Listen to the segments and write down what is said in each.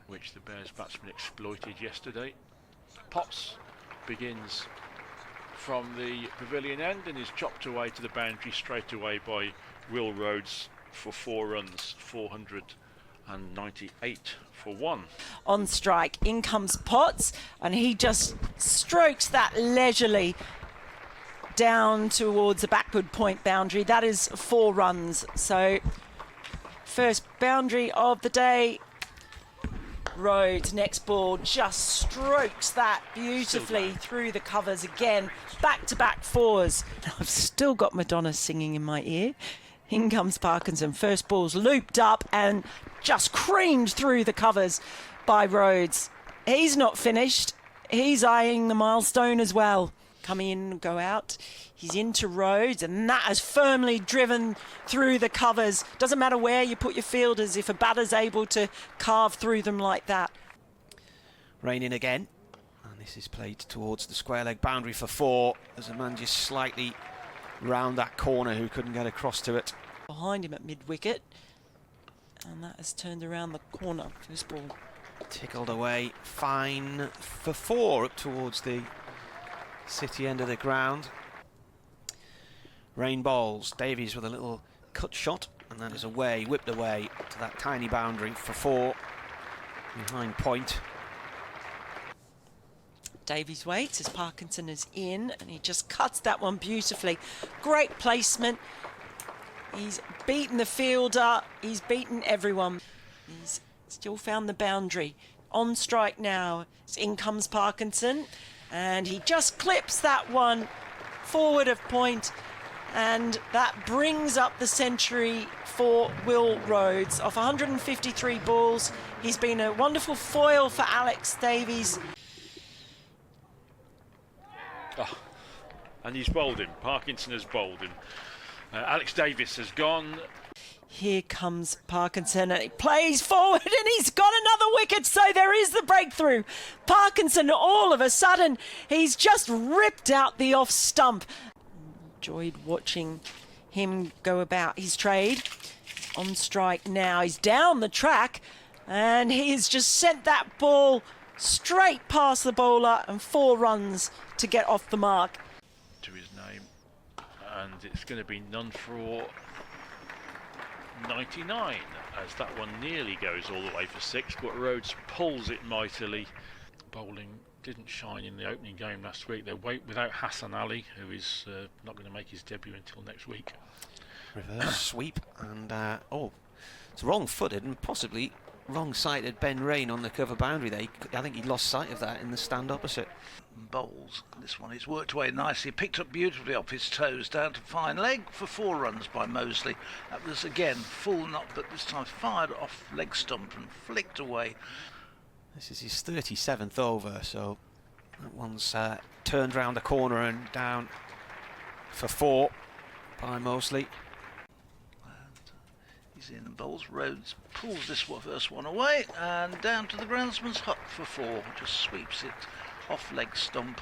which the Bears batsman exploited yesterday. Potts begins from the pavilion end and is chopped away to the boundary straight away by Will Rhodes for 4 runs, 498 for 1. On strike, in comes Potts, and he just strokes that leisurely down towards the backward point boundary. That is 4 runs. So first boundary of the day. Rhodes, next ball, just strokes that beautifully through the covers again. Back-to-back 4s. I've still got Madonna singing in my ear. In comes Parkinson. First ball's looped up and just creamed through the covers by Rhodes. He's not finished. He's eyeing the milestone as well. Coming in, go out. He's into Rhodes, and that has firmly driven through the covers. Doesn't matter where you put your fielders if a batter's able to carve through them like that. Rain in again, and this is played towards the square leg boundary for 4. There's a man just slightly round that corner who couldn't get across to it. Behind him at mid-wicket, and that has turned around the corner. First ball tickled away, fine for 4 up towards the city end of the ground. Rain bowls, Davies with a little cut shot, and that is away, whipped away to that tiny boundary for 4 behind point. Davies waits as Parkinson is in, and he just cuts that one beautifully. Great placement. He's beaten the fielder, he's beaten everyone. He's still found the boundary. On strike now, in comes Parkinson, and he just clips that one forward of point, and that brings up the century for Will Rhodes. Off 153 balls, he's been a wonderful foil for Alex Davies. Oh, and he's bowled him. Parkinson has bowled him. Alex Davies has gone. Here comes Parkinson, and he plays forward, and he's got another wicket, so there is the breakthrough. Parkinson, all of a sudden, he's just ripped out the off stump. Enjoyed watching him go about his trade. On strike now, he's down the track, and he's just sent that ball straight past the bowler, and 4 runs to get off the mark. To his name, and it's going to be none for 99, as that one nearly goes all the way for 6, but Rhodes pulls it mightily. Bowling didn't shine in the opening game last week. They wait without Hassan Ali, who is not going to make his debut until next week. Reverse sweep, and it's wrong-footed and possibly wrong-sighted Ben Rain on the cover boundary there. I think he lost sight of that in the stand opposite. Bowls. This one he's worked away nicely, picked up beautifully off his toes, down to fine leg for 4 runs by Mosley. That was again full knock, but this time fired off leg stump and flicked away. This is his 37th over, so that one's turned round the corner and down for 4 by Mosley. He's in and bowls. Rhodes pulls this first one away and down to the groundsman's hut for 4. Just sweeps it off leg stump.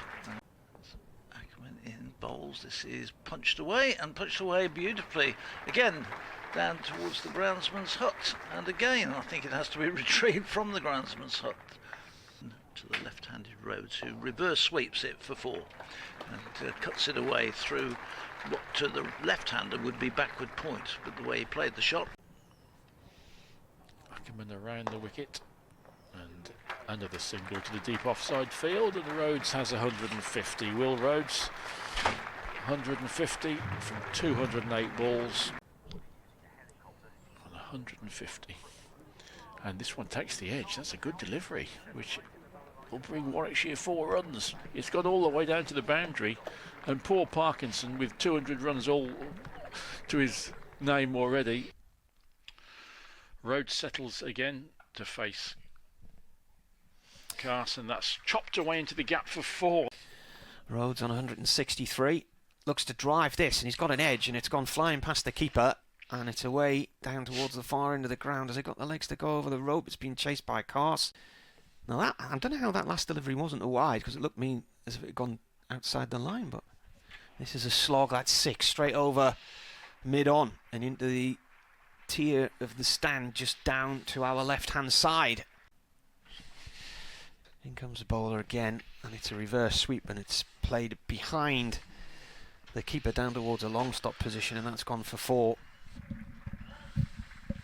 Ackerman in bowls. This is punched away and punched away beautifully. Again, down towards the groundsman's hut. And again, I think it has to be retrieved from the groundsman's hut. To the left-handed Rhodes, who reverse sweeps it for 4 and cuts it away through what to the left-hander would be backward point, but the way he played the shot. Ackerman around the wicket, and another single to the deep offside field, and Rhodes has 150. Will Rhodes 150 from 208 balls on 150, and this one takes the edge. That's a good delivery, which will bring Warwickshire 4 runs. It's got all the way down to the boundary, and poor Parkinson with 200 runs all to his name already. Rhodes settles again to face Carson. That's chopped away into the gap for 4. Rhodes on 163. Looks to drive this, and he's got an edge, and it's gone flying past the keeper, and it's away down towards the far end of the ground. Has it got the legs to go over the rope? It's been chased by Carson. Now, I don't know how that last delivery wasn't a wide, because it looked mean as if it had gone outside the line, but this is a slog. That's 6 straight over mid-on and into the tier of the stand just down to our left-hand side. In comes the bowler again, and it's a reverse sweep, and it's played behind the keeper down towards a long stop position, and that's gone for 4.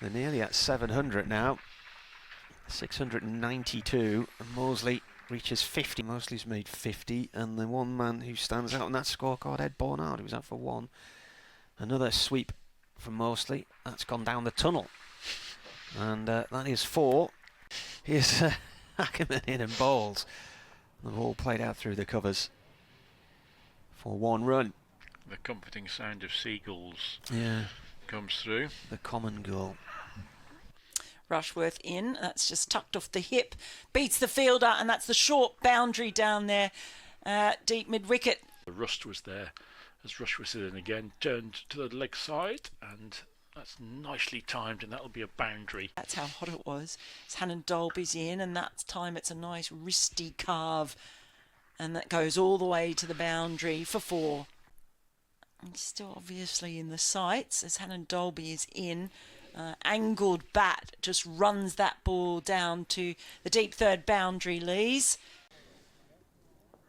They're nearly at 700 now. 692, and Moseley reaches 50. Moseley's made 50, and the one man who stands out on that scorecard, Ed Barnard, who was out for 1. Another sweep from Moseley. That's gone down the tunnel, and that is 4. Here's Ackerman in and bowls. The ball played out through the covers for 1 run. The comforting sound of seagulls Yeah, comes through. the common gull. Rushworth in, that's just tucked off the hip, beats the fielder, and that's the short boundary down there, deep mid-wicket. The rust was there as Rushworth in again, turned to the leg side, and that's nicely timed, and that'll be a boundary. That's how hot it was. It's Hannon Dolby's in, and that time it's a nice wristy carve, and that goes all the way to the boundary for 4. And still obviously in the sights as Hannon Dolby is in. Angled bat just runs that ball down to the deep third boundary, Lees.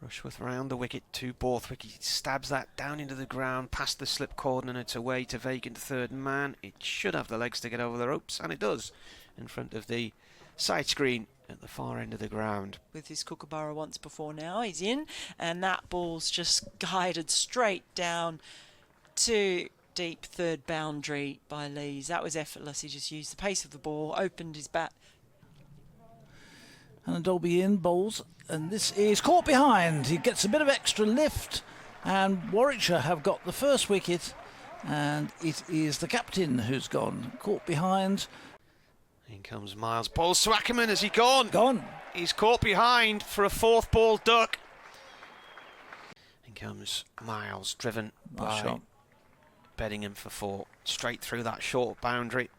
Rushworth round the wicket to Borthwick. He stabs that down into the ground past the slip cordon, and it's away to vacant third man. It should have the legs to get over the ropes, and it does, in front of the side screen at the far end of the ground. With his kookaburra once before now, he's in, and that ball's just guided straight down to deep third boundary by Lees. That was effortless. He just used the pace of the ball, opened his bat. And Dolby in, bowls, and this is caught behind. He gets a bit of extra lift, and Warwickshire have got the first wicket, and it is the captain who's gone. Caught behind. In comes Miles. Bowls to Ackerman. Has he gone? Gone. He's caught behind for a 4th ball duck. In comes Miles, driven Nice by shot. Beddingham for 4. Straight through that short boundary.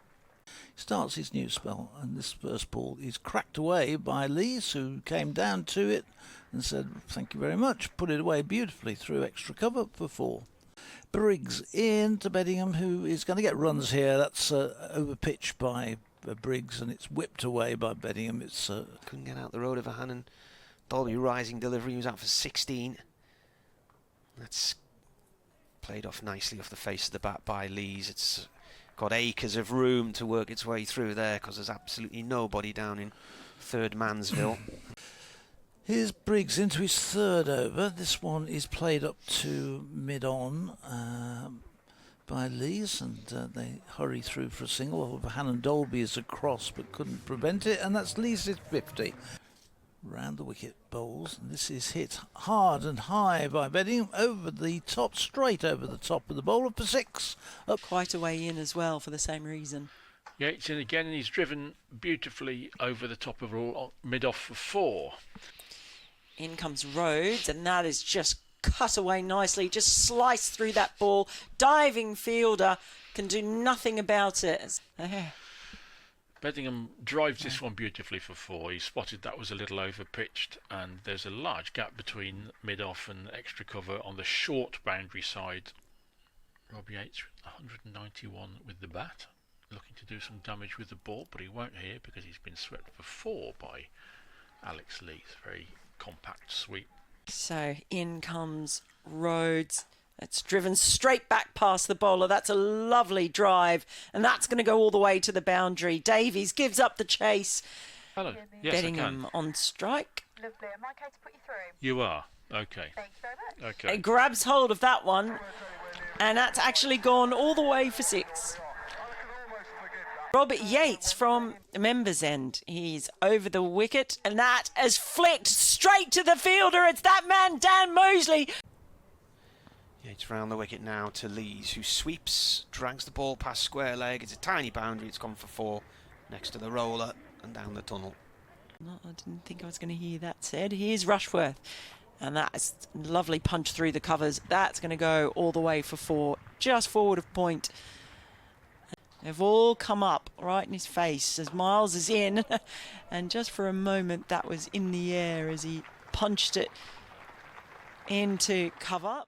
Starts his new spell, and this first ball is cracked away by Lees, who came down to it and said, "Thank you very much." Put it away beautifully through extra cover for 4. Briggs in to Beddingham, who is going to get runs here. That's over-pitched by Briggs, and it's whipped away by Beddingham. It's Couldn't get out the road of a Hannon Dolby rising delivery. He was out for 16. That's played off nicely off the face of the bat by Lees. It's got acres of room to work its way through there, because there's absolutely nobody down in third Mansville. Here's Briggs into his 3rd over. This one is played up to mid-on by Lees, and they hurry through for a single. Hannon Dolby is across but couldn't prevent it, and that's Lees' 50. Round the wicket bowls, and this is hit hard and high by Beddingham over the top, straight over the top of the bowler for 6. Up Quite a way in as well for the same reason. Yates in again, and he's driven beautifully over the top of all mid-off for 4. In comes Rhodes, and that is just cut away nicely, just sliced through that ball. Diving fielder can do nothing about it. Beddingham drives this one beautifully for 4. He spotted that was a little over-pitched, and there's a large gap between mid-off and extra cover on the short boundary side. Rob Yates, 191 with the bat, looking to do some damage with the ball, but he won't here because he's been swept for 4 by Alex Lees. Very compact sweep. So in comes Rhodes. It's driven straight back past the bowler. That's a lovely drive, and that's going to go all the way to the boundary. Davies gives up the chase. Hello. Yes, I Beddingham can. on strike. Lovely. Am I okay to put you through? You are. Okay. Thank you very much. Okay. It grabs hold of that one, and that's actually gone all the way for 6. Robert Yates from Members End. He's over the wicket, and that has flicked straight to the fielder. It's that man, Dan Moseley. Yates round the wicket now to Lees, who sweeps, drags the ball past square leg. It's a tiny boundary. It's gone for 4 next to the roller and down the tunnel. No, I didn't think I was going to hear that said. Here's Rushworth, and that's a lovely punch through the covers. That's going to go all the way for 4, just forward of point. They've all come up right in his face as Miles is in, and just for a moment that was in the air as he punched it into cover.